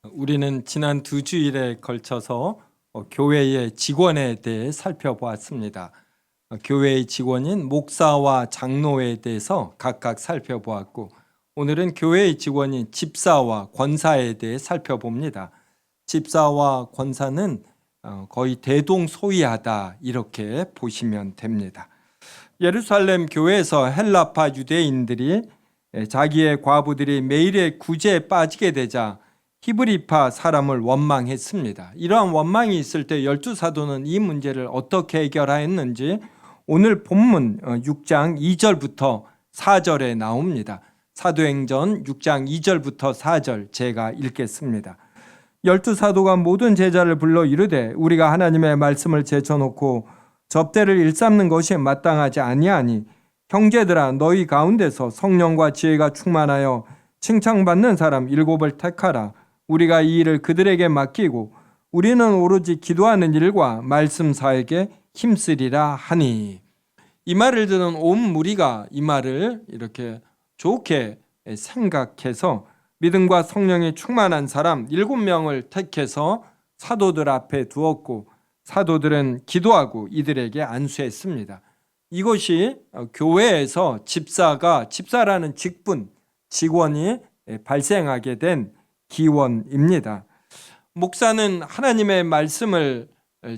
우리는 지난 2주일에 걸쳐서 교회의 직원에 대해 살펴보았습니다. 교회의 직원인 목사와 장로에 대해서 각각 살펴보았고, 오늘은 교회의 직원인 집사와 권사에 대해 살펴봅니다. 집사와 권사는 거의 대동소이하다, 이렇게 보시면 됩니다. 예루살렘 교회에서 헬라파 유대인들이 자기의 과부들이 매일의 구제에 빠지게 되자 히브리파 사람을 원망했습니다. 이러한 원망이 있을 때 열두 사도는 이 문제를 어떻게 해결하였는지 오늘 본문 6장 2절부터 4절에 나옵니다. 사도행전 6장 2절부터 4절 제가 읽겠습니다. 열두 사도가 모든 제자를 불러 이르되 우리가 하나님의 말씀을 제쳐놓고 접대를 일삼는 것이 마땅하지 아니하니 형제들아 너희 가운데서 성령과 지혜가 충만하여 칭찬받는 사람 7을 택하라. 우리가 이 일을 그들에게 맡기고 우리는 오로지 기도하는 일과 말씀 사에게 힘쓰리라 하니. 이 말을 듣는 온 무리가 이 말을 이렇게 좋게 생각해서 믿음과 성령이 충만한 사람 7명을 택해서 사도들 앞에 두었고, 사도들은 기도하고 이들에게 안수했습니다. 이것이 교회에서 집사라는 직원이 발생하게 된 기원입니다. 목사는 하나님의 말씀을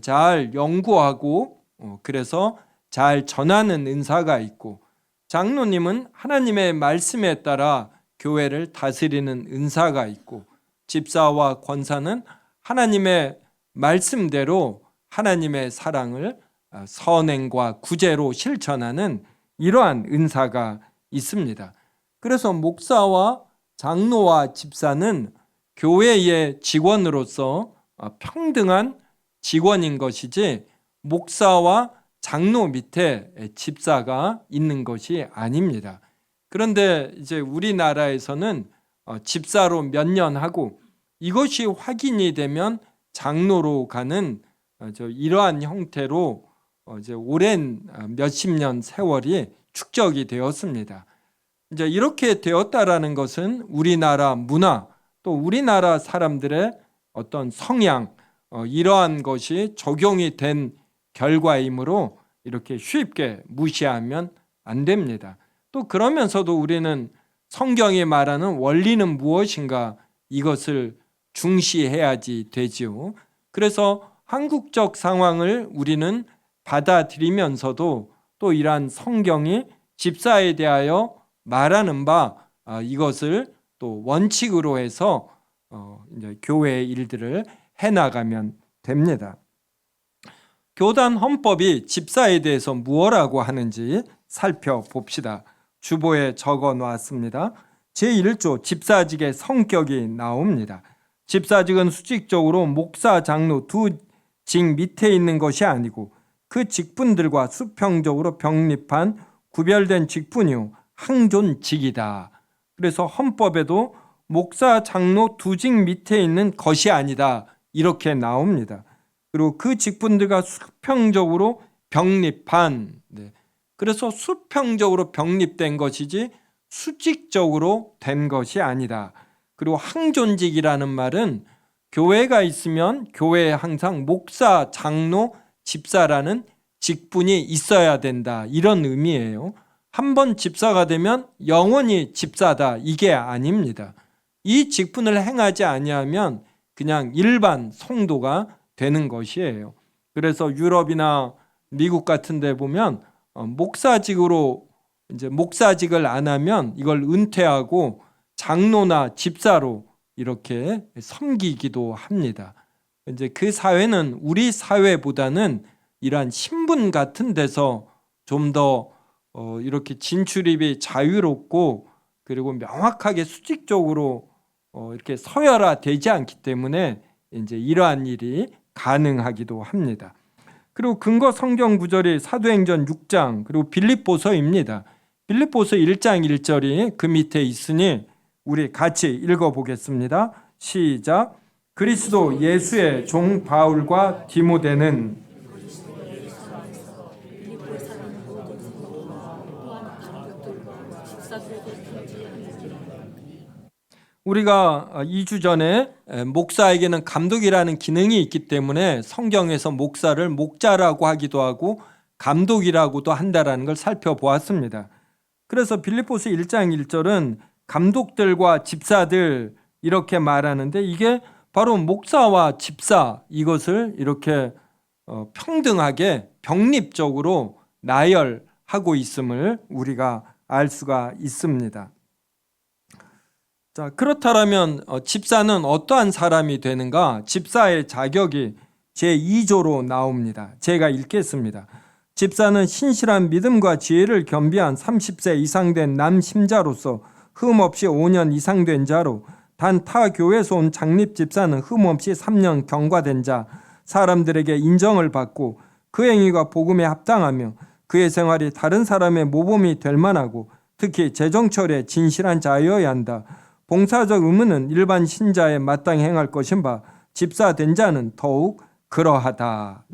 잘 연구하고 그래서 잘 전하는 은사가 있고, 장로님은 하나님의 말씀에 따라 교회를 다스리는 은사가 있고, 집사와 권사는 하나님의 말씀대로 하나님의 사랑을 선행과 구제로 실천하는 이러한 은사가 있습니다. 그래서 목사와 장로와 집사는 교회의 직원으로서 평등한 직원인 것이지 목사와 장로 밑에 집사가 있는 것이 아닙니다. 그런데 이제 우리나라에서는 집사로 몇 년 하고 이것이 확인이 되면 장로로 가는 이러한 형태로 이제 오랜 몇십 년 세월이 축적이 되었습니다. 이제 이렇게 되었다라는 것은 우리나라 문화 또 우리나라 사람들의 어떤 성향 이러한 것이 적용이 된 결과이므로 이렇게 쉽게 무시하면 안 됩니다. 또 그러면서도 우리는 성경이 말하는 원리는 무엇인가 이것을 중시해야지 되지요. 그래서 한국적 상황을 우리는 받아들이면서도 또 이러한 성경이 집사에 대하여 말하는 바 이것을 또 원칙으로 해서 이제 교회의 일들을 해나가면 됩니다. 교단 헌법이 집사에 대해서 무엇라고 하는지 살펴봅시다. 주보에 적어 놓았습니다. 제1조 집사직의 성격이 나옵니다. 집사직은 수직적으로 목사, 장로 두 직 밑에 있는 것이 아니고 그 직분들과 수평적으로 병립한 구별된 직분이요 항존직이다. 그래서 헌법에도 목사, 장로 두 직 밑에 있는 것이 아니다 이렇게 나옵니다. 그리고 그 직분들과 수평적으로 병립한, 그래서 수평적으로 병립된 것이지 수직적으로 된 것이 아니다. 그리고 항존직이라는 말은 교회가 있으면 교회에 항상 목사, 장로, 집사라는 직분이 있어야 된다 이런 의미예요. 한번 집사가 되면 영원히 집사다 이게 아닙니다. 이 직분을 행하지 아니하면 그냥 일반 성도가 되는 것이에요. 그래서 유럽이나 미국 같은 데 보면 목사직으로 이제 목사직을 안 하면 이걸 은퇴하고 장로나 집사로 이렇게 섬기기도 합니다. 이제 그 사회는 우리 사회보다는 이러한 신분 같은 데서 좀 더 이렇게 진출입이 자유롭고 그리고 명확하게 수직적으로 이렇게 서열화되지 않기 때문에 이제 이러한 일이 가능하기도 합니다. 그리고 근거 성경 구절이 사도행전 6장 그리고 빌립보서입니다. 빌립보서 1장 1절이 그 밑에 있으니 우리 같이 읽어보겠습니다. 시작. 그리스도 예수의 종 바울과 디모데는 우리가 2주 전에 목사에게는 감독이라는 기능이 있기 때문에 성경에서 목사를 목자라고 하기도 하고 감독이라고도 한다라는 걸 살펴보았습니다. 그래서 빌립보서 1장 1절은 감독들과 집사들 이렇게 말하는데 이게 바로 목사와 집사 이것을 이렇게 평등하게 병립적으로 나열하고 있음을 우리가 알 수가 있습니다. 자, 그렇다면 집사는 어떠한 사람이 되는가? 집사의 자격이 제2조로 나옵니다. 제가 읽겠습니다. 집사는 신실한 믿음과 지혜를 겸비한 30세 이상 된 남심자로서 흠없이 5년 이상 된 자로, 단 타 교회에서 온 장립 집사는 흠없이 3년 경과된 자, 사람들에게 인정을 받고 그 행위가 복음에 합당하며 그의 생활이 다른 사람의 모범이 될 만하고 특히 재정철에 진실한 자여야 한다. 봉사적 의무는 일반 신자에 마땅히 행할 것인 바 집사 된 자는 더욱 그러하다.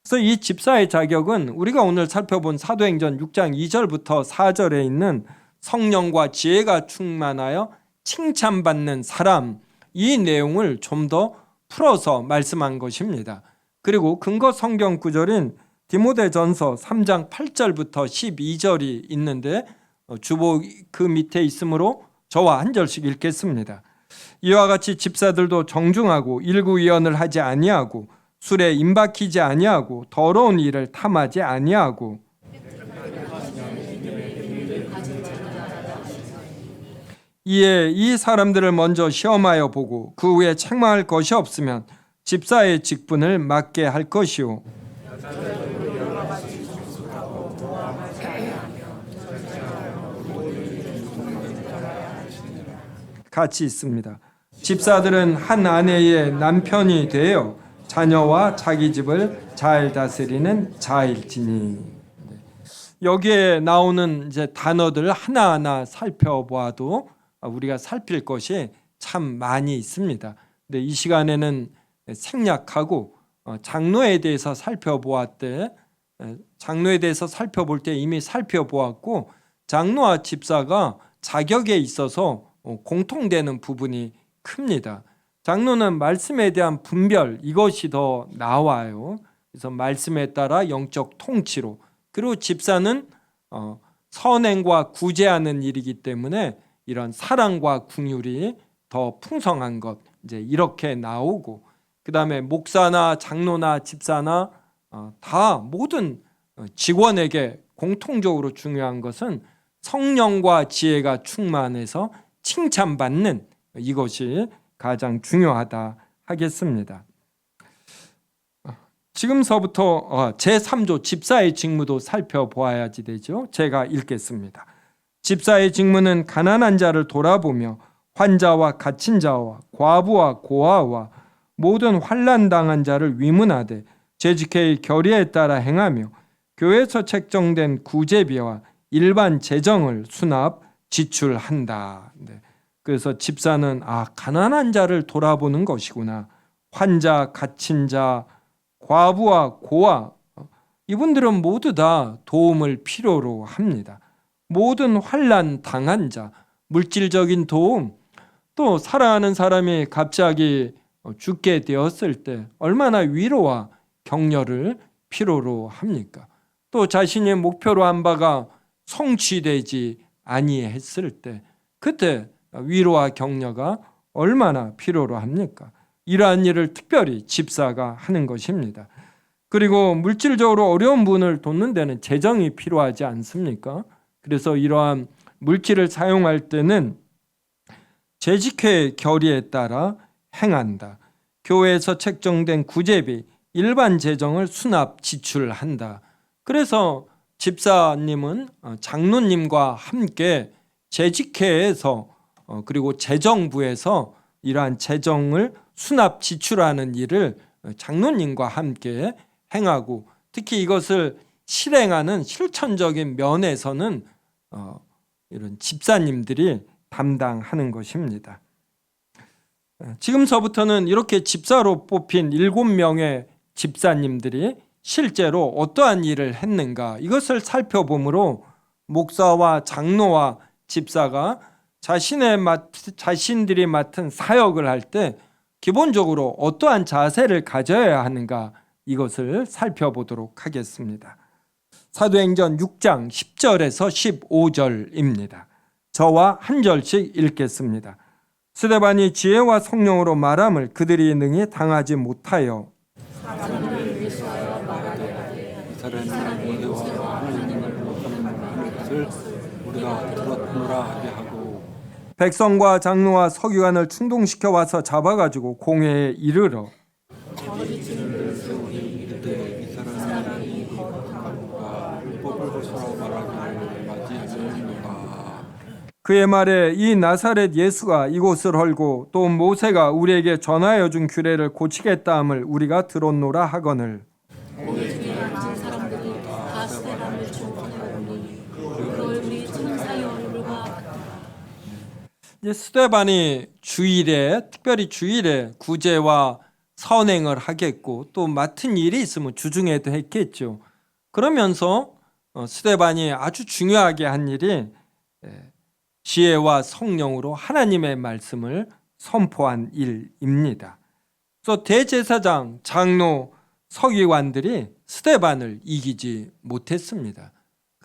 그래서 이 집사의 자격은 우리가 오늘 살펴본 사도행전 6장 2절부터 4절에 있는 성령과 지혜가 충만하여 칭찬받는 사람, 이 내용을 좀 더 풀어서 말씀한 것입니다. 그리고 근거 성경 구절인 디모데전서 3장 8절부터 12절이 있는데 주보 그 밑에 있으므로 저와 한 절씩 읽겠습니다. 이와 같이 집사들도 정중하고 일구위언을 하지 아니하고 술에 임박히지 아니하고 더러운 일을 탐하지 아니하고 이에 이 사람들을 먼저 시험하여 보고 그 후에 책망할 것이 없으면 집사의 직분을 맡게 할 것이요 같이 있습니다. 집사들은 한 아내의 남편이 되어 자녀와 자기 집을 잘 다스리는 자일지니. 여기에 나오는 이제 단어들 하나하나 살펴보아도 우리가 살필 것이 참 많이 있습니다. 근데 이 시간에는 생략하고 장로에 대해서 살펴볼 때 이미 살펴보았고 장로와 집사가 자격에 있어서 공통되는 부분이 큽니다. 장로는 말씀에 대한 분별 이것이 더 나와요. 그래서 말씀에 따라 영적 통치로, 그리고 집사는 선행과 구제하는 일이기 때문에 이런 사랑과 긍휼이 더 풍성한 것, 이제 이렇게 나오고, 그 다음에 목사나 장로나 집사나 다 모든 직원에게 공통적으로 중요한 것은 성령과 지혜가 충만해서 칭찬받는 이것이 가장 중요하다 하겠습니다. 지금서부터 제3조 집사의 직무도 살펴보아야지 되죠. 제가 읽겠습니다. 집사의 직무는 가난한 자를 돌아보며 환자와 갇힌 자와 과부와 고아와 모든 환난 당한 자를 위문하되 재직회의 결의에 따라 행하며 교회에서 책정된 구제비와 일반 재정을 수납 지출한다. 그래서 집사는 가난한 자를 돌아보는 것이구나. 환자, 갇힌 자, 과부와 고아, 이분들은 모두 다 도움을 필요로 합니다. 모든 환난 당한 자, 물질적인 도움, 또 사랑하는 사람이 갑자기 죽게 되었을 때 얼마나 위로와 격려를 필요로 합니까? 또 자신의 목표로 한 바가 성취되지 아니했을 때 그때 위로와 격려가 얼마나 필요로 합니까? 이러한 일을 특별히 집사가 하는 것입니다. 그리고 물질적으로 어려운 분을 돕는 데는 재정이 필요하지 않습니까? 그래서 이러한 물질을 사용할 때는 재직회 결의에 따라 행한다. 교회에서 책정된 구제비, 일반 재정을 수납 지출한다. 그래서 집사님은 장로님과 함께 재직회에서 그리고 재정부에서 이러한 재정을 수납 지출하는 일을 장로님과 함께 행하고, 특히 이것을 실행하는 실천적인 면에서는 이런 집사님들이 담당하는 것입니다. 지금서부터는 이렇게 집사로 뽑힌 7명의 집사님들이 실제로 어떠한 일을 했는가, 이것을 살펴보므로 목사와 장로와 집사가 자신들이 맡은 사역을 할 때 기본적으로 어떠한 자세를 가져야 하는가, 이것을 살펴보도록 하겠습니다. 사도행전 6장 10절에서 15절입니다. 저와 한 절씩 읽겠습니다. 스데반이 지혜와 성령으로 말함을 그들이 능히 당하지 못하여 사람들을 위시하여 말하되 이 사람이 여호와 하나님을 모독하는 것을 우리가 들었노라 하게 하고, 백성과 장로와 서기관을 충동시켜 와서 잡아가지고 공회에 이르러 이르되 이 사람이 거룩함과 율법을 거스러 말하기를 맞이하였노라. 그의 말에 이 나사렛 예수가 이곳을 헐고 또 모세가 우리에게 전하여 준 규례를 고치겠다 함을 우리가 들었노라 하거늘, 우리 중에 많은 사람들이 다 스데반을 주목하였으니 그 얼굴이 천사의 얼굴과 같다. 스데반이 주일에, 특별히 주일에 구제와 선행을 하겠고 또 맡은 일이 있으면 주중에도 했겠죠. 그러면서 스데반이 아주 중요하게 한 일이 지혜와 성령으로 하나님의 말씀을 선포한 일입니다. 그래서 대제사장, 장로, 서기관들이 스데반을 이기지 못했습니다.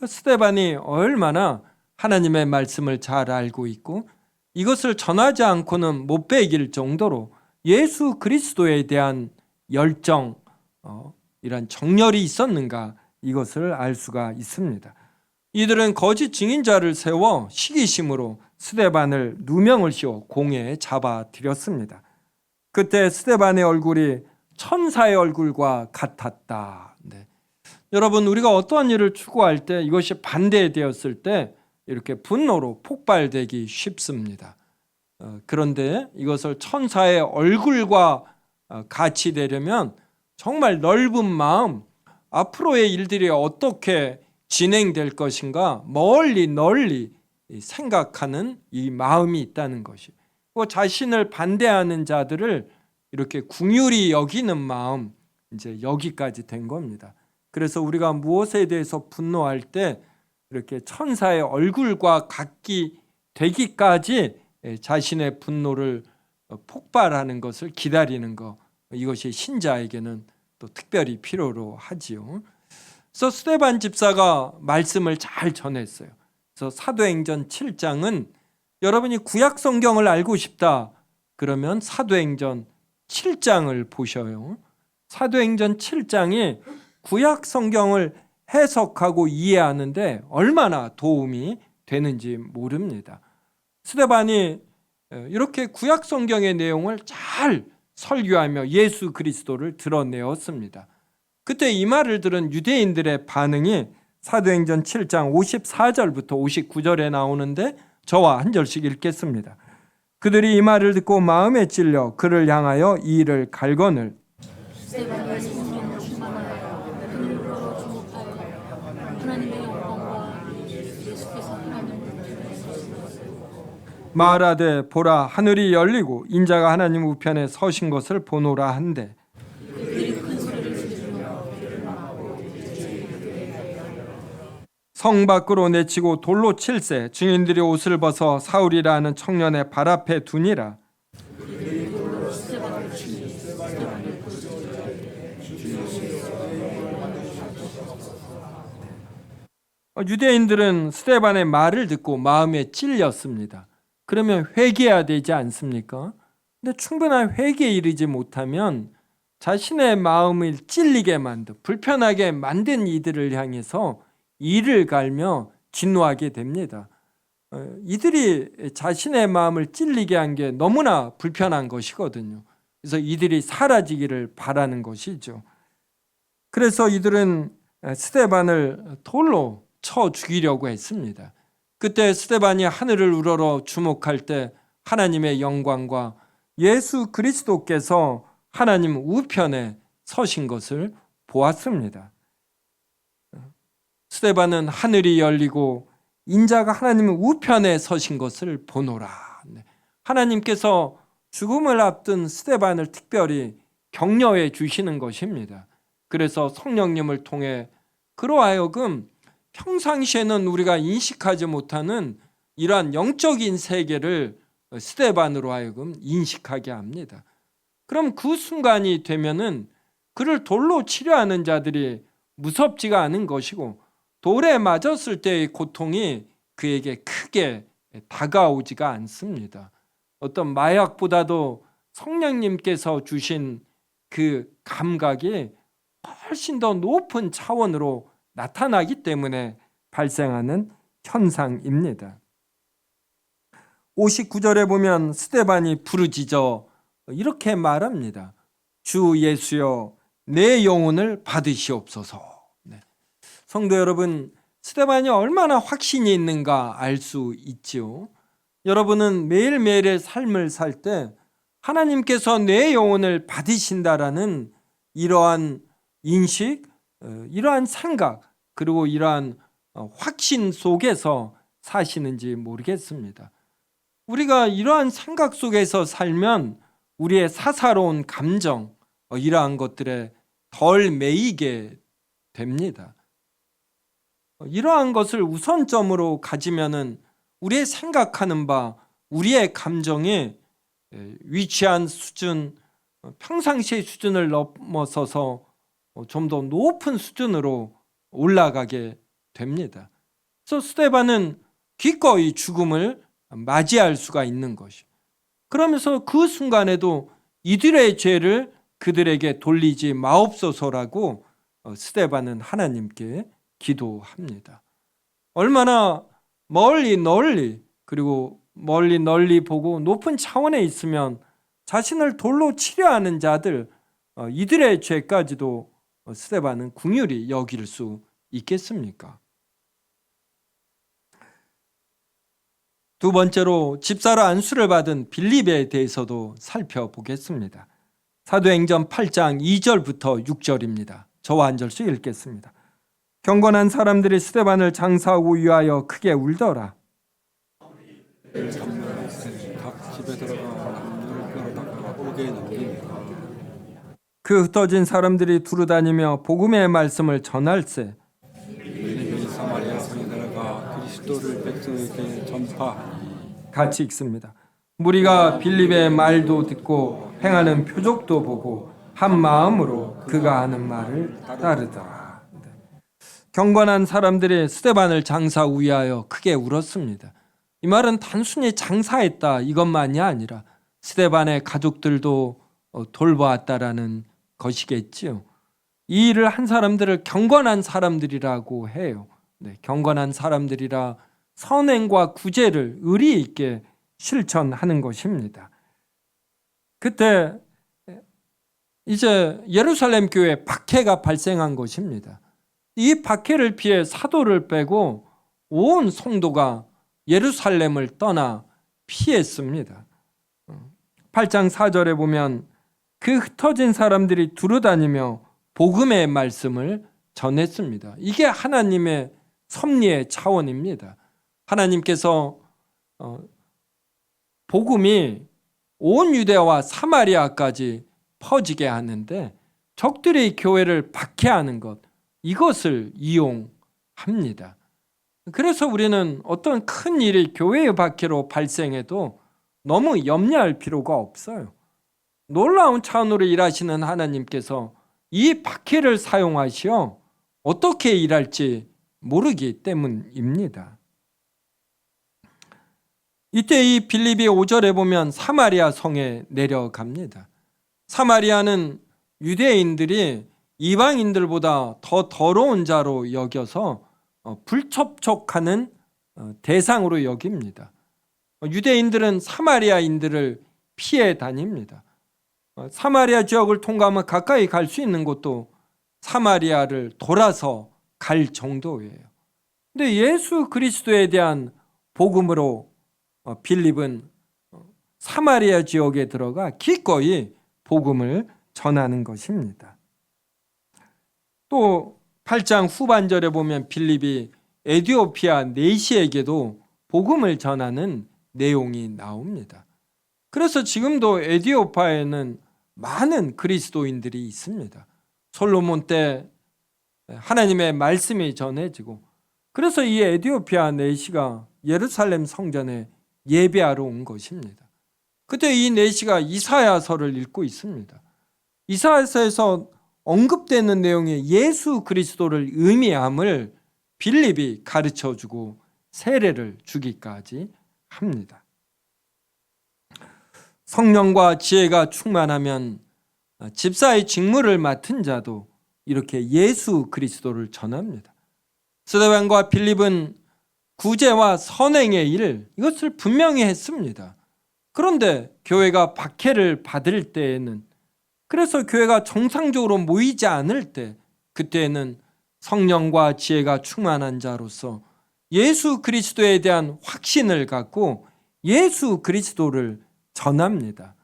스데반이 얼마나 하나님의 말씀을 잘 알고 있고 이것을 전하지 않고는 못 베길 정도로 예수 그리스도에 대한 열정, 이런 정열이 있었는가, 이것을 알 수가 있습니다. 이들은 거짓 증인자를 세워 시기심으로 스데반을 누명을 씌워 공회에 잡아들였습니다. 그때 스데반의 얼굴이 천사의 얼굴과 같았다. 네. 여러분, 우리가 어떠한 일을 추구할 때 이것이 반대되었을 때 이렇게 분노로 폭발되기 쉽습니다. 그런데 이것을 천사의 얼굴과 같이 되려면 정말 넓은 마음, 앞으로의 일들이 어떻게 진행될 것인가 널리 생각하는 이 마음이 있다는 것이, 자신을 반대하는 자들을 이렇게 궁휼히 여기는 마음, 이제 여기까지 된 겁니다. 그래서 우리가 무엇에 대해서 분노할 때 이렇게 천사의 얼굴과 같기 되기까지 자신의 분노를 폭발하는 것을 기다리는 것, 이것이 신자에게는 또 특별히 필요로 하지요. 그래서 스데반 집사가 말씀을 잘 전했어요. 그래서 사도행전 7장은 여러분이 구약 성경을 알고 싶다 그러면 사도행전 7장을 보셔요. 사도행전 7장이 구약 성경을 해석하고 이해하는데 얼마나 도움이 되는지 모릅니다. 스데반이 이렇게 구약 성경의 내용을 잘 설교하며 예수 그리스도를 드러내었습니다. 그때 이 말을 들은 유대인들의 반응이 사도행전 7장 54절부터 59절에 나오는데 저와 한 절씩 읽겠습니다. 그들이 이 말을 듣고 마음에 찔려 그를 향하여 이를 갈거늘 스데반이 성령으로 충만하여 하늘로 주목하여 하나님의 영광과 예수께서 하나님을 말하되 보라 하늘이 열리고 인자가 하나님 우편에 서신 것을 보노라 한데, 성 밖으로 내치고 돌로 칠세 증인들이 옷을 벗어 사울이라 하는 청년의 발 앞에 두니라. 유대인들은 스데반의 말을 듣고 마음에 찔렸습니다. 그러면 회개해야 되지 않습니까? 근데 충분한 회개에 이르지 못하면 자신의 마음을 찔리게 만든, 불편하게 만든 이들을 향해서 이를 갈며 진노하게 됩니다. 이들이 자신의 마음을 찔리게 한 게 너무나 불편한 것이거든요. 그래서 이들이 사라지기를 바라는 것이죠. 그래서 이들은 스데반을 돌로 쳐 죽이려고 했습니다. 그때 스데반이 하늘을 우러러 주목할 때 하나님의 영광과 예수 그리스도께서 하나님 우편에 서신 것을 보았습니다. 스데반은 하늘이 열리고 인자가 하나님 우편에 서신 것을 보노라. 하나님께서 죽음을 앞둔 스데반을 특별히 격려해 주시는 것입니다. 그래서 성령님을 통해 그로 하여금 평상시에는 우리가 인식하지 못하는 이러한 영적인 세계를 스데반으로 하여금 인식하게 합니다. 그럼 그 순간이 되면은 그를 돌로 치려하는 자들이 무섭지가 않은 것이고 돌에 맞았을 때의 고통이 그에게 크게 다가오지가 않습니다. 어떤 마약보다도 성령님께서 주신 그 감각이 훨씬 더 높은 차원으로 나타나기 때문에 발생하는 현상입니다. 59절에 보면 스데반이 부르짖어 이렇게 말합니다. 주 예수여 내 영혼을 받으시옵소서. 네. 성도 여러분, 스데반이 얼마나 확신이 있는가 알 수 있지요. 여러분은 매일매일의 삶을 살 때 하나님께서 내 영혼을 받으신다라는 이러한 인식, 이러한 생각, 그리고 이러한 확신 속에서 사시는지 모르겠습니다. 우리가 이러한 생각 속에서 살면 우리의 사사로운 감정, 이러한 것들에 덜 매이게 됩니다. 이러한 것을 우선점으로 가지면은 우리의 생각하는 바, 우리의 감정이 위치한 수준, 평상시의 수준을 넘어서서 좀 더 높은 수준으로 올라가게 됩니다. 그래서 스데반은 기꺼이 죽음을 맞이할 수가 있는 것이. 그러면서 그 순간에도 이들의 죄를 그들에게 돌리지 마옵소서라고 스데반은 하나님께 기도합니다. 얼마나 멀리 그리고 널리 보고 높은 차원에 있으면 자신을 돌로 치려하는 자들, 이들의 죄까지도 스데반은 긍휼히 여길 수 있겠습니까? 두 번째로 집사로 안수를 받은 빌립에 대해서도 살펴보겠습니다. 사도행전 8장 2절부터 6절입니다. 저와 한 절씩 읽겠습니다. 경건한 사람들이 스데반을 장사하고 위하여 크게 울더라. 각 집에 들어가 문을 열어다가 오게 나오니 그 흩어진 사람들이 두루다니며 복음의 말씀을 전할세. 빌립이 사마리아 성에 들어가 그리스도를 백성에게 전파하니. 같이 읽습니다. 무리가 빌립의 말도 듣고 행하는 표적도 보고 한 마음으로 그가 하는 말을 따르더라. 경건한 사람들이 스데반을 장사 위하여 크게 울었습니다. 이 말은 단순히 장사했다 이것만이 아니라 스데반의 가족들도 돌보았다라는 것이겠지요. 이 일을 한 사람들을 경건한 사람들이라고 해요. 네, 경건한 사람들이라 선행과 구제를 의리 있게 실천하는 것입니다. 그때 이제 예루살렘 교회에 박해가 발생한 것입니다. 이 박해를 피해 사도를 빼고 온 성도가 예루살렘을 떠나 피했습니다. 8장 4절에 보면 그 흩어진 사람들이 두루다니며 복음의 말씀을 전했습니다. 이게 하나님의 섭리의 차원입니다. 하나님께서 복음이 온 유대와 사마리아까지 퍼지게 하는데 적들이 교회를 박해하는 것, 이것을 이용합니다. 그래서 우리는 어떤 큰 일이 교회의 박해로 발생해도 너무 염려할 필요가 없어요. 놀라운 차원으로 일하시는 하나님께서 이 박해를 사용하시어 어떻게 일할지 모르기 때문입니다. 이때 이 빌립이 5절에 보면 사마리아 성에 내려갑니다. 사마리아는 유대인들이 이방인들보다 더 더러운 자로 여겨서 불접촉하는 대상으로 여깁니다. 유대인들은 사마리아인들을 피해 다닙니다. 사마리아 지역을 통과하면 가까이 갈 수 있는 곳도 사마리아를 돌아서 갈 정도예요. 근데 예수 그리스도에 대한 복음으로 빌립은 사마리아 지역에 들어가 기꺼이 복음을 전하는 것입니다. 또 8장 후반절에 보면 빌립이 에티오피아 내시에게도 복음을 전하는 내용이 나옵니다. 그래서 지금도 에티오피아에는 많은 그리스도인들이 있습니다. 솔로몬 때 하나님의 말씀이 전해지고, 그래서 이 에티오피아 내시가 예루살렘 성전에 예배하러 온 것입니다. 그때 이 내시가 이사야서를 읽고 있습니다. 이사야서에서 언급되는 내용이 예수 그리스도를 의미함을 빌립이 가르쳐주고 세례를 주기까지 합니다. 성령과 지혜가 충만하면 집사의 직무를 맡은 자도 이렇게 예수 그리스도를 전합니다. 스데반과 빌립은 구제와 선행의 일, 이것을 분명히 했습니다. 그런데 교회가 박해를 받을 때에는, 그래서 교회가 정상적으로 모이지 않을 때, 그때에는 성령과 지혜가 충만한 자로서 예수 그리스도에 대한 확신을 갖고 예수 그리스도를 전합니다.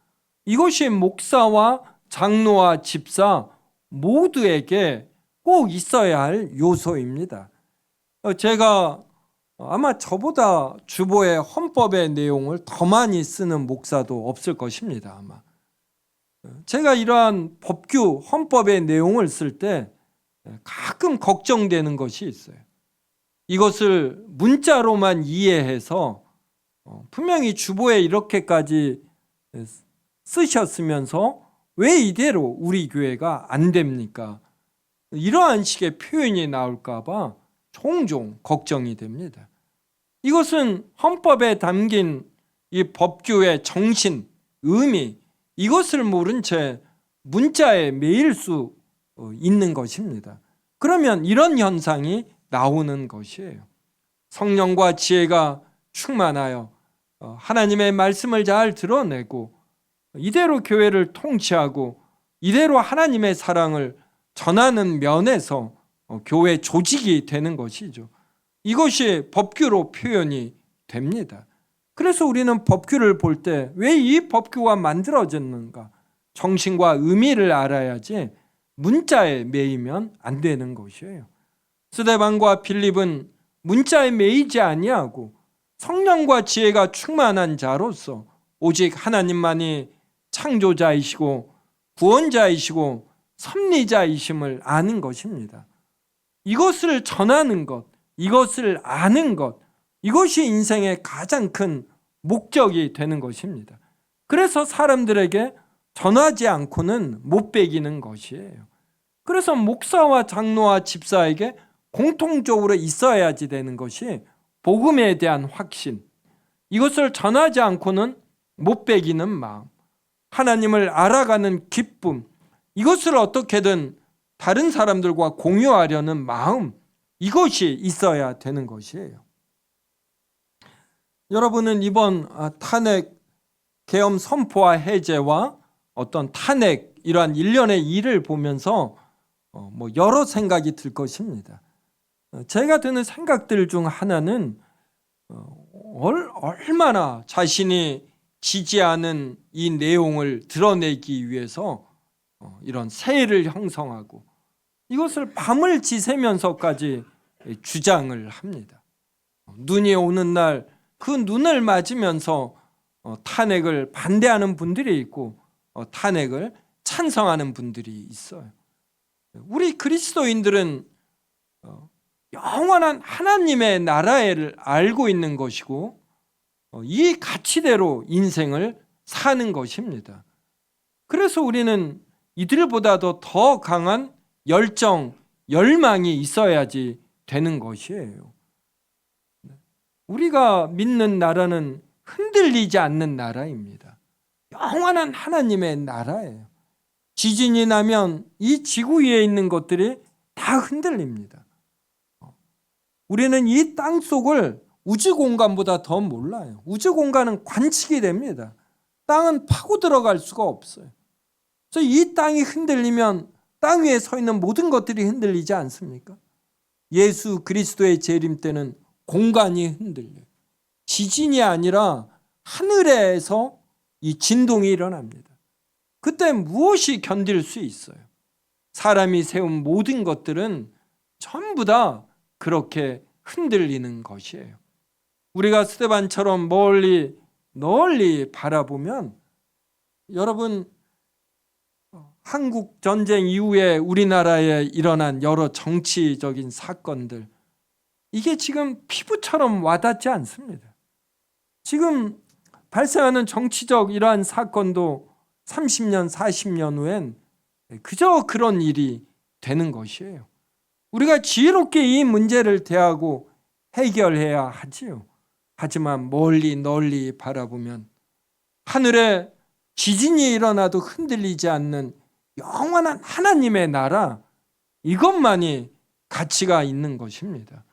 이것이 목사와 장로와 집사 모두에게 꼭 있어야 할 요소입니다. 제가 아마 저보다 주보의 헌법의 내용을 더 많이 쓰는 목사도 없을 것입니다. 아마 제가 이러한 법규, 헌법의 내용을 쓸 때 가끔 걱정되는 것이 있어요. 이것을 문자로만 이해해서 분명히 주보에 이렇게까지 쓰셨으면서 왜 이대로 우리 교회가 안 됩니까? 이러한 식의 표현이 나올까 봐 종종 걱정이 됩니다. 이것은 헌법에 담긴 이 법규의 정신, 의미, 이것을 모른 채 문자에 매일 수 있는 것입니다. 그러면 이런 현상이 나오는 것이에요. 성령과 지혜가 충만하여 하나님의 말씀을 잘 드러내고 이대로 교회를 통치하고 이대로 하나님의 사랑을 전하는 면에서 교회 조직이 되는 것이죠. 이것이 법규로 표현이 됩니다. 그래서 우리는 법규를 볼 때 왜 이 법규가 만들어졌는가? 정신과 의미를 알아야지 문자에 매이면 안 되는 것이에요. 스데반과 빌립은 문자에 매이지 아니하고 성령과 지혜가 충만한 자로서 오직 하나님만이 창조자이시고 구원자이시고 섭리자이심을 아는 것입니다. 이것을 전하는 것, 이것을 아는 것, 이것이 인생의 가장 큰 목적이 되는 것입니다. 그래서 사람들에게 전하지 않고는 못 배기는 것이에요. 그래서 목사와 장로와 집사에게 공통적으로 있어야지 되는 것이 복음에 대한 확신, 이것을 전하지 않고는 못 배기는 마음, 하나님을 알아가는 기쁨, 이것을 어떻게든 다른 사람들과 공유하려는 마음, 이것이 있어야 되는 것이에요. 여러분은 이번 탄핵 계엄 선포와 해제와 어떤 탄핵 이러한 일련의 일을 보면서 여러 생각이 들 것입니다. 제가 드는 생각들 중 하나는 얼마나 자신이 지지하는 이 내용을 드러내기 위해서 이런 세를 형성하고 이것을 밤을 지새면서까지 주장을 합니다. 눈이 오는 날 그 눈을 맞으면서 탄핵을 반대하는 분들이 있고 탄핵을 찬성하는 분들이 있어요. 우리 그리스도인들은 영원한 하나님의 나라를 알고 있는 것이고 이 가치대로 인생을 사는 것입니다. 그래서 우리는 이들보다도 더 강한 열정, 열망이 있어야지 되는 것이에요. 우리가 믿는 나라는 흔들리지 않는 나라입니다. 영원한 하나님의 나라예요. 지진이 나면 이 지구 위에 있는 것들이 다 흔들립니다. 우리는 이 땅 속을 우주 공간보다 더 몰라요. 우주 공간은 관측이 됩니다. 땅은 파고 들어갈 수가 없어요. 그래서 이 땅이 흔들리면 땅 위에 서 있는 모든 것들이 흔들리지 않습니까? 예수 그리스도의 재림 때는 공간이 흔들려요. 지진이 아니라 하늘에서 이 진동이 일어납니다. 그때 무엇이 견딜 수 있어요? 사람이 세운 모든 것들은 전부 다 그렇게 흔들리는 것이에요. 우리가 스데반처럼 널리 바라보면 여러분 한국 전쟁 이후에 우리나라에 일어난 여러 정치적인 사건들 이게 지금 피부처럼 와닿지 않습니다. 지금 발생하는 정치적 이러한 사건도 30년, 40년 후엔 그저 그런 일이 되는 것이에요. 우리가 지혜롭게 이 문제를 대하고 해결해야 하지요. 하지만 멀리 널리 바라보면 하늘에 지진이 일어나도 흔들리지 않는 영원한 하나님의 나라, 이것만이 가치가 있는 것입니다.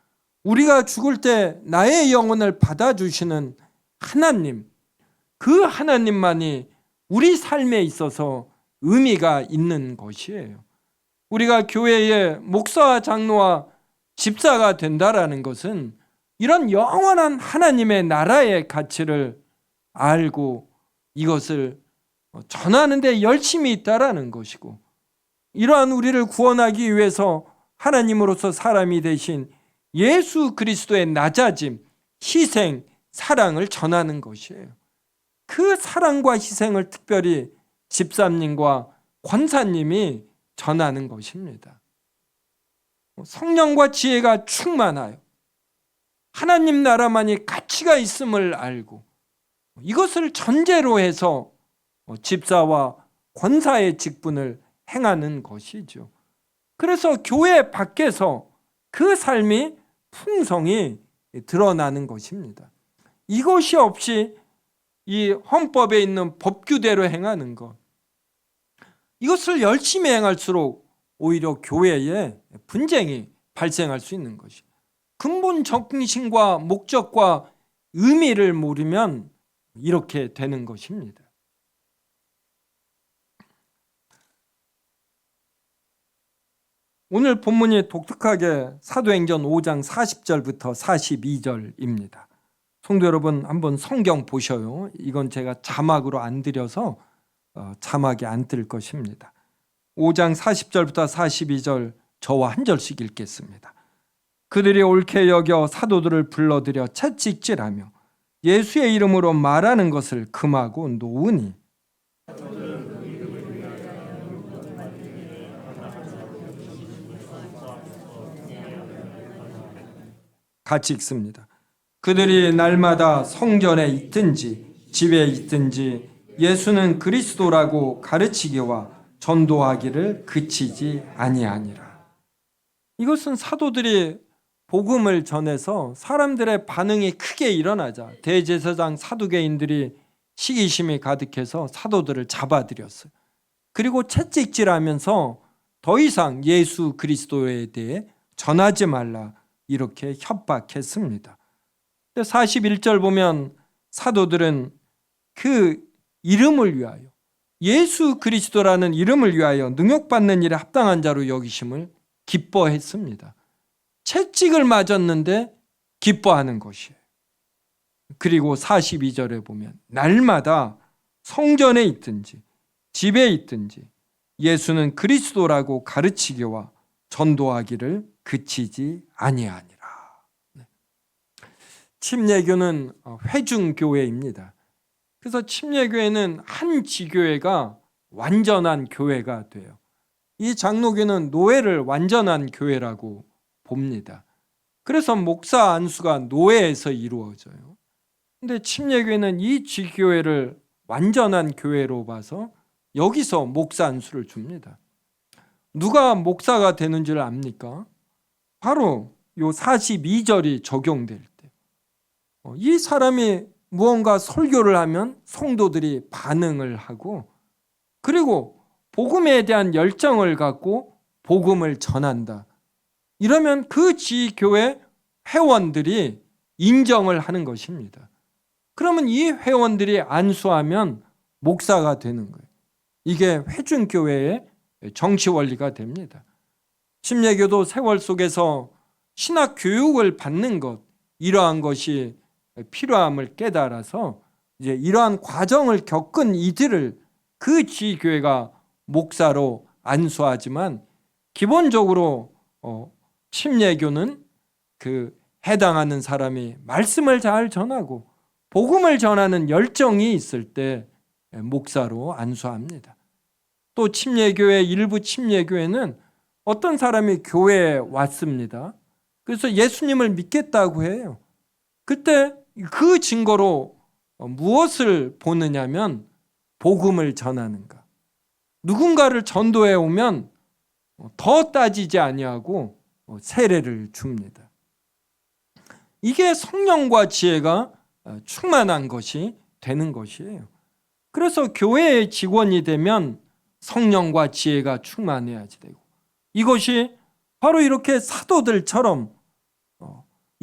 우리가 죽을 때 나의 영혼을 받아주시는 하나님, 그 하나님만이 우리 삶에 있어서 의미가 있는 것이에요. 우리가 교회의 목사와 장로와 집사가 된다라는 것은 이런 영원한 하나님의 나라의 가치를 알고 이것을 전하는 데 열심히 있다라는 것이고, 이러한 우리를 구원하기 위해서 하나님으로서 사람이 되신 예수 그리스도의 낮아짐, 희생, 사랑을 전하는 것이에요. 그 사랑과 희생을 특별히 집사님과 권사님이 전하는 것입니다. 성령과 지혜가 충만하여 하나님 나라만이 가치가 있음을 알고 이것을 전제로 해서 집사와 권사의 직분을 행하는 것이죠. 그래서 교회 밖에서 그 삶이 풍성히 드러나는 것입니다. 이것이 없이 이 헌법에 있는 법규대로 행하는 것, 이것을 열심히 행할수록 오히려 교회에 분쟁이 발생할 수 있는 것이, 근본 정신과 목적과 의미를 모르면 이렇게 되는 것입니다. 오늘 본문이 독특하게 사도행전 5장 40절부터 42절입니다. 성도 여러분, 한번 성경 보셔요. 이건 제가 자막으로 안 드려서 자막에 안 뜰 것입니다. 5장 40절부터 42절 저와 한 절씩 읽겠습니다. 그들이 옳게 여겨 사도들을 불러들여 채찍질하며 예수의 이름으로 말하는 것을 금하고 놓으니, 같이 읽습니다. 그들이 날마다 성전에 있든지 집에 있든지 예수는 그리스도라고 가르치기와 전도하기를 그치지 아니하니라. 이것은 사도들이 복음을 전해서 사람들의 반응이 크게 일어나자 대제사장 사두개인들이 시기심이 가득해서 사도들을 잡아들였어요. 그리고 채찍질하면서 더 이상 예수 그리스도에 대해 전하지 말라 이렇게 협박했습니다. 41절 보면 사도들은 그 이름을 위하여, 예수 그리스도라는 이름을 위하여 능욕받는 일에 합당한 자로 여기심을 기뻐했습니다. 채찍을 맞았는데 기뻐하는 것이에요. 그리고 42절에 보면 날마다 성전에 있든지 집에 있든지 예수는 그리스도라고 가르치기와 전도하기를 그치지 아니하니라. 침례교는 회중교회입니다. 그래서 침례교회는 한 지교회가 완전한 교회가 돼요. 이 장로교는 노예를 완전한 교회라고 봅니다. 그래서 목사 안수가 노예에서 이루어져요. 근데 침례교회는 이 지교회를 완전한 교회로 봐서 여기서 목사 안수를 줍니다. 누가 목사가 되는 줄 압니까? 바로 요 42절이 적용될 때, 이 사람이 무언가 설교를 하면 성도들이 반응을 하고, 그리고 복음에 대한 열정을 갖고 복음을 전한다. 이러면 그 지교회 회원들이 인정을 하는 것입니다. 그러면 이 회원들이 안수하면 목사가 되는 거예요. 이게 회중교회의 정치 원리가 됩니다. 침례교도 세월 속에서 신학 교육을 받는 것, 이러한 것이 필요함을 깨달아서 이제 이러한 과정을 겪은 이들을 그 지교회가 목사로 안수하지만, 기본적으로 침례교는 그 해당하는 사람이 말씀을 잘 전하고 복음을 전하는 열정이 있을 때 목사로 안수합니다. 또 침례교회, 일부 침례교회는 어떤 사람이 교회에 왔습니다. 그래서 예수님을 믿겠다고 해요. 그때 그 증거로 무엇을 보느냐면 복음을 전하는가. 누군가를 전도해 오면 더 따지지 아니하고 세례를 줍니다. 이게 성령과 지혜가 충만한 것이 되는 것이에요. 그래서 교회의 직원이 되면 성령과 지혜가 충만해야지 되고, 이것이 바로 이렇게 사도들처럼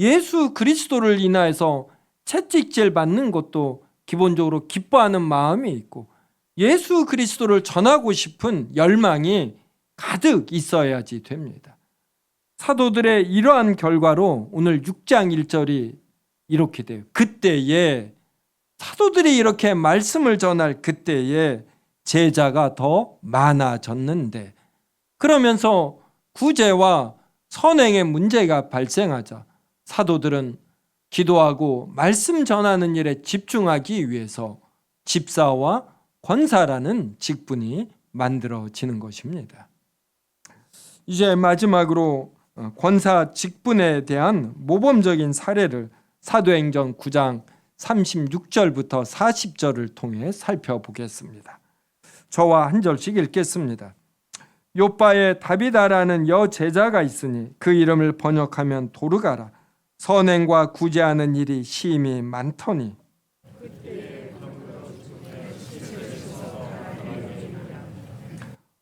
예수 그리스도를 인하여서 채찍질 받는 것도 기본적으로 기뻐하는 마음이 있고, 예수 그리스도를 전하고 싶은 열망이 가득 있어야지 됩니다. 사도들의 이러한 결과로 오늘 6장 1절이 이렇게 돼요. 그때에, 사도들이 이렇게 말씀을 전할 그때에 제자가 더 많아졌는데, 그러면서 구제와 선행의 문제가 발생하자 사도들은 기도하고 말씀 전하는 일에 집중하기 위해서 집사와 권사라는 직분이 만들어지는 것입니다. 이제 마지막으로 권사 직분에 대한 모범적인 사례를 사도행전 9장 36절부터 40절을 통해 살펴보겠습니다. 저와 한 절씩 읽겠습니다. 요빠에 다비다라는 여제자가 있으니 그 이름을 번역하면 도르가라. 선행과 구제하는 일이 심히 많더니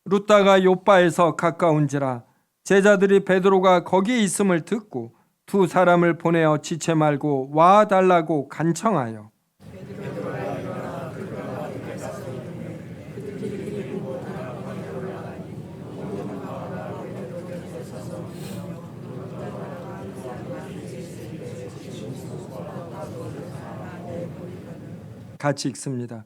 루다가 요빠에서 가까운지라 제자들이 베드로가 거기에 있음을 듣고 두 사람을 보내어 지체 말고 와 달라고 간청하여 같이 읽습니다.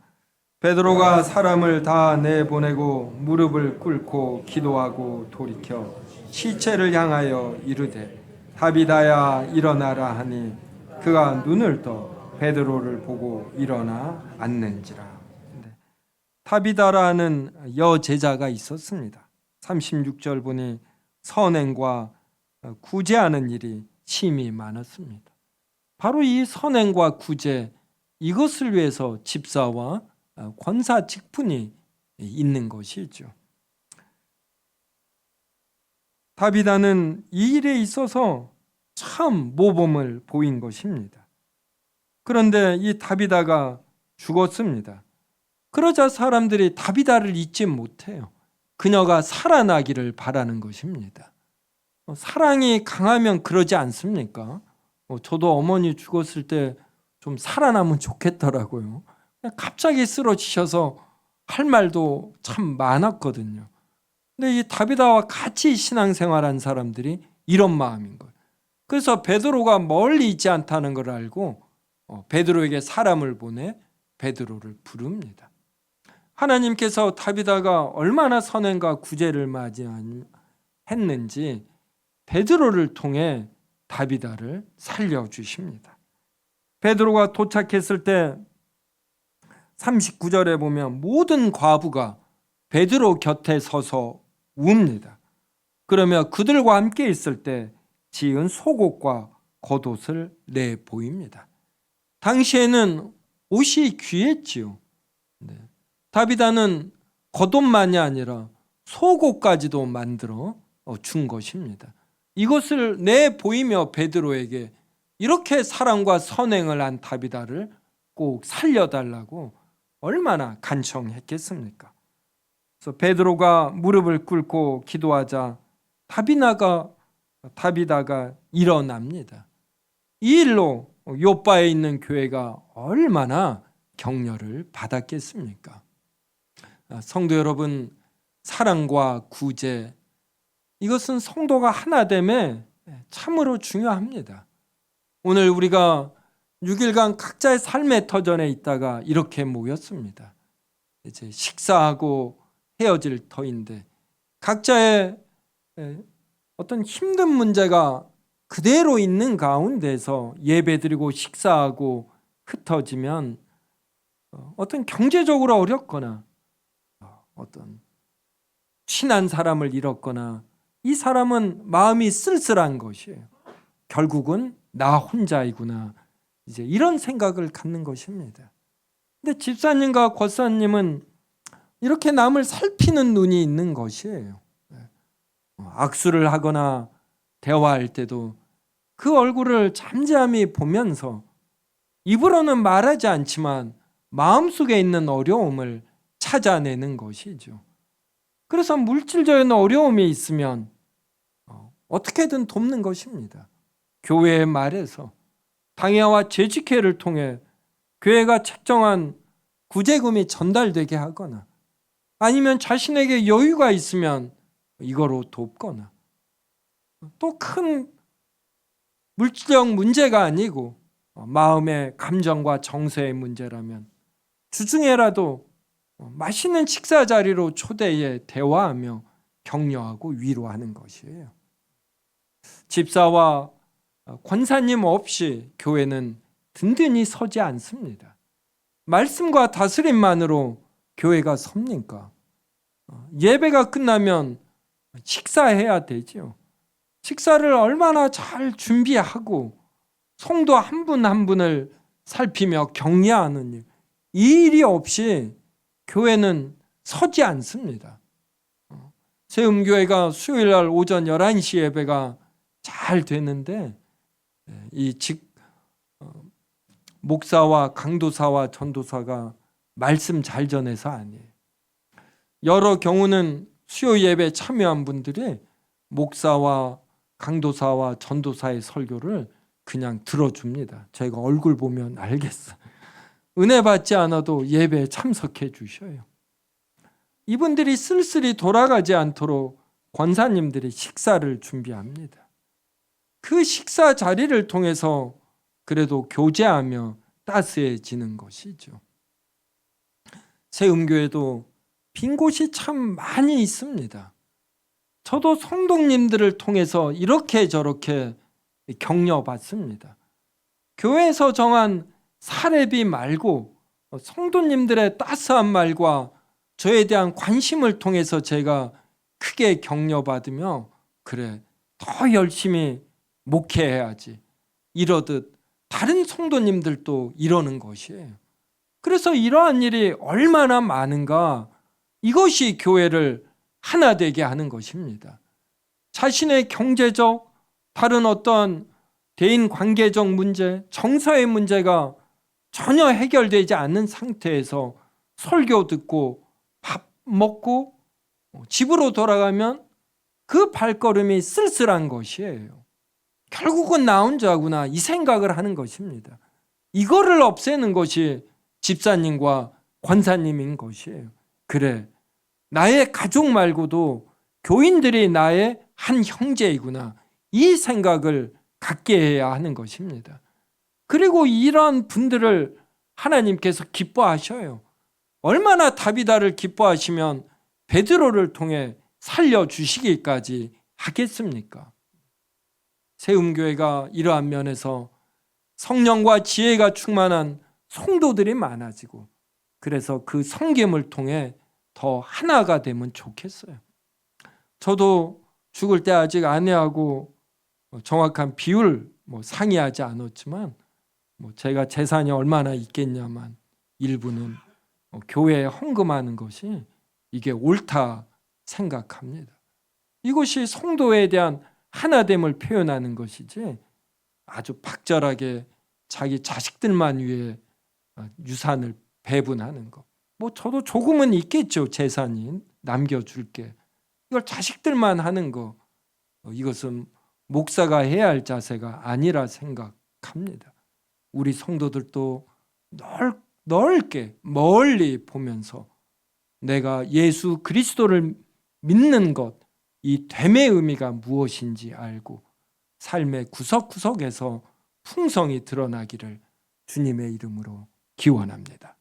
베드로가 사람을 다 내보내고 무릎을 꿇고 기도하고 돌이켜 시체를 향하여 이르되 다비다야 일어나라 하니 그가 눈을 떠 베드로를 보고 일어나 앉는지라. 다비다라는 여제자가 있었습니다. 36절 보니 선행과 구제하는 일이 심히 많았습니다. 바로 이 선행과 구제, 이것을 위해서 집사와 권사 직분이 있는 것이죠. 다비다는 이 일에 있어서 참 모범을 보인 것입니다. 그런데 이 다비다가 죽었습니다. 그러자 사람들이 다비다를 잊지 못해요. 그녀가 살아나기를 바라는 것입니다. 사랑이 강하면 그러지 않습니까? 저도 어머니 죽었을 때 좀 살아나면 좋겠더라고요. 갑자기 쓰러지셔서 할 말도 참 많았거든요. 근데 이 다비다와 같이 신앙생활한 사람들이 이런 마음인 거예요. 그래서 베드로가 멀리 있지 않다는 걸 알고 베드로에게 사람을 보내 베드로를 부릅니다. 하나님께서 다비다가 얼마나 선행과 구제를 맞이했는지 베드로를 통해 다비다를 살려주십니다. 베드로가 도착했을 때 39절에 보면 모든 과부가 베드로 곁에 서서 웁니다. 그러며 그들과 함께 있을 때 지은 속옷과 겉옷을 내보입니다. 당시에는 옷이 귀했지요. 다비다는 겉옷만이 아니라 속옷까지도 만들어 준 것입니다. 이것을 내보이며 베드로에게 이렇게 사랑과 선행을 한 다비다를 꼭 살려달라고 얼마나 간청했겠습니까? 그래서 베드로가 무릎을 꿇고 기도하자 다비다가 일어납니다. 이 일로 요빠에 있는 교회가 얼마나 격려를 받았겠습니까? 성도 여러분, 사랑과 구제, 이것은 성도가 하나됨에 참으로 중요합니다. 오늘 우리가 6일간 각자의 삶의 터전에 있다가 이렇게 모였습니다. 이제 식사하고 헤어질 터인데 각자의 어떤 힘든 문제가 그대로 있는 가운데서 예배드리고 식사하고 흩어지면 어떤 경제적으로 어렵거나 어떤 친한 사람을 잃었거나 이 사람은 마음이 쓸쓸한 것이에요. 결국은 나 혼자이구나. 이제 이런 생각을 갖는 것입니다. 근데 집사님과 권사님은 이렇게 남을 살피는 눈이 있는 것이에요. 악수를 하거나 대화할 때도 그 얼굴을 잠잠히 보면서 입으로는 말하지 않지만 마음속에 있는 어려움을 찾아내는 것이죠. 그래서 물질적인 어려움이 있으면 어떻게든 돕는 것입니다. 교회의 말에서 당회와 재직회를 통해 교회가 책정한 구제금이 전달되게 하거나 아니면 자신에게 여유가 있으면 이거로 돕거나 또 큰 물질적 문제가 아니고 마음의 감정과 정서의 문제라면 주중에라도 맛있는 식사 자리로 초대해 대화하며 격려하고 위로하는 것이에요. 집사와 권사님 없이 교회는 든든히 서지 않습니다. 말씀과 다스림만으로 교회가 섭니까? 예배가 끝나면 식사해야 되죠. 식사를 얼마나 잘 준비하고 성도 한 분 한 분을 살피며 격려하는 일, 이 일이 없이 교회는 서지 않습니다. 세움교회가 수요일날 오전 11시 예배가 잘 되는데 이 목사와 강도사와 전도사가 말씀 잘 전해서 아니에요. 여러 경우는 수요 예배에 참여한 분들이 목사와 강도사와 전도사의 설교를 그냥 들어줍니다. 저희가 얼굴 보면 알겠어. 은혜 받지 않아도 예배에 참석해 주셔요. 이분들이 쓸쓸히 돌아가지 않도록 권사님들이 식사를 준비합니다. 그 식사 자리를 통해서 그래도 교제하며 따스해지는 것이죠. 세움교회도 빈 곳이 참 많이 있습니다. 저도 성도님들을 통해서 이렇게 저렇게 격려받습니다. 교회에서 정한 사례비 말고 성도님들의 따스한 말과 저에 대한 관심을 통해서 제가 크게 격려받으며 그래 더 열심히 목회해야지 이러듯 다른 성도님들도 이러는 것이에요. 그래서 이러한 일이 얼마나 많은가, 이것이 교회를 하나 되게 하는 것입니다. 자신의 경제적, 다른 어떤 대인 관계적 문제, 정서의 문제가 전혀 해결되지 않는 상태에서 설교 듣고 밥 먹고 집으로 돌아가면 그 발걸음이 쓸쓸한 것이에요. 결국은 나 혼자구나 이 생각을 하는 것입니다. 이거를 없애는 것이 집사님과 권사님인 것이에요. 그래, 나의 가족 말고도 교인들이 나의 한 형제이구나 이 생각을 갖게 해야 하는 것입니다. 그리고 이런 분들을 하나님께서 기뻐하셔요. 얼마나 다비다를 기뻐하시면 베드로를 통해 살려주시기까지 하겠습니까? 세움교회가 이러한 면에서 성령과 지혜가 충만한 성도들이 많아지고 그래서 그 섬김을 통해 더 하나가 되면 좋겠어요. 저도 죽을 때 아직 아내하고 정확한 비율 상의하지 않았지만 제가 재산이 얼마나 있겠냐만 일부는 교회에 헌금하는 것이 이게 옳다 생각합니다. 이것이 성도에 대한 하나됨을 표현하는 것이지 아주 박절하게 자기 자식들만 위해 유산을 배분하는 것. 저도 조금은 있겠죠. 재산이 남겨줄게. 이걸 자식들만 하는 거, 이것은 목사가 해야 할 자세가 아니라 생각합니다. 우리 성도들도 넓게 멀리 보면서 내가 예수 그리스도를 믿는 것, 이 됨의 의미가 무엇인지 알고 삶의 구석구석에서 풍성이 드러나기를 주님의 이름으로 기원합니다.